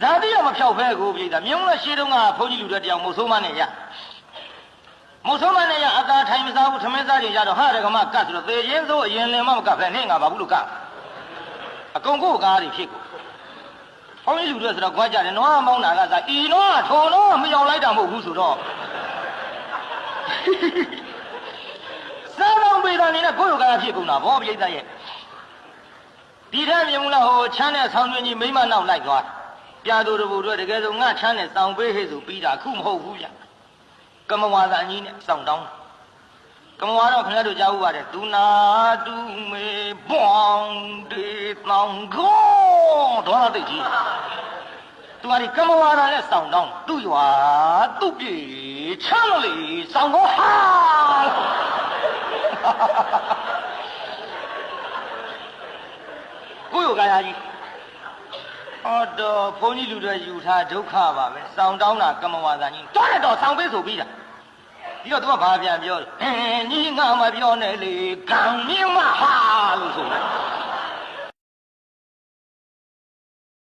ဇာတိရမဖြောက်ဖဲကိုပြည်သားမြုံကရှေးတုန်းကဘုန်းကြီးလူတွေတယောက်မုတ်ဆိုးမနဲ့ရမုတ်ဆိုးမနဲ့ရအသာထိုင်မစားဘူးထမင်းစားကြရတော့ဟာရကမကတ်ဆိုတော့သေခြင်းဆိုအရင်လင်မကဖဲနေငါဘာဘူးလို့ကအကုန်ကိုကားတွေဖြစ်ကိုဘုန်းကြီးလူတွေဆိုတော့ကြွားကြတယ်နွားမောင်းတာကစားဤနွားထုံတော့မရောက်လိုက်တာမဟုတ်ဘူးဆိုတော့စားတော့ပေးတာနေနဲ့ကိုယ့်ရောကားဖြစ်ကုန်တာဘောပြိဿရဲ့ဒီထက်မြင်မလားဟိုချမ်းတဲ့ဆောင်းတွင်ကြီးမိမနောက်လိုက်သွားပြာသူတပူတို့တကယ်ဆိုငါချမ်းတဲ့စောင်းပေးဟဲ့ဆိုပြီးတာအခုမဟုတ်ဘူးဗျကမဝါသာကြီးနဲ့စောင်းတောင်းကမဝါတော့ခင်ဗျားတို့ကြားဥပါတယ်ဒူနာတူမေဘွန်ဒီတောင်ကိုဒေါ်လာတိတ်ကြီးသူကဒီကမဝါသာနဲ့စောင်းတောင်းသူ့ရွာသူ့ပြေချမ်းလို့လေစောင်းကိုဟာကိုယ့်ရောကားကြီးအော်တော့ဘုန်းကြီးလူတွေယူထားဒုက္ခပါပဲစောင်းတောင်းတာကမဝါသာကြီးတွားလိုက်တော့စောင်းပေးဆိုပြီးတာဒီတော့သူကဘာပြန်ပြောလဲညီငါမပြောနဲ့လေကံမြင့်မဟာလို့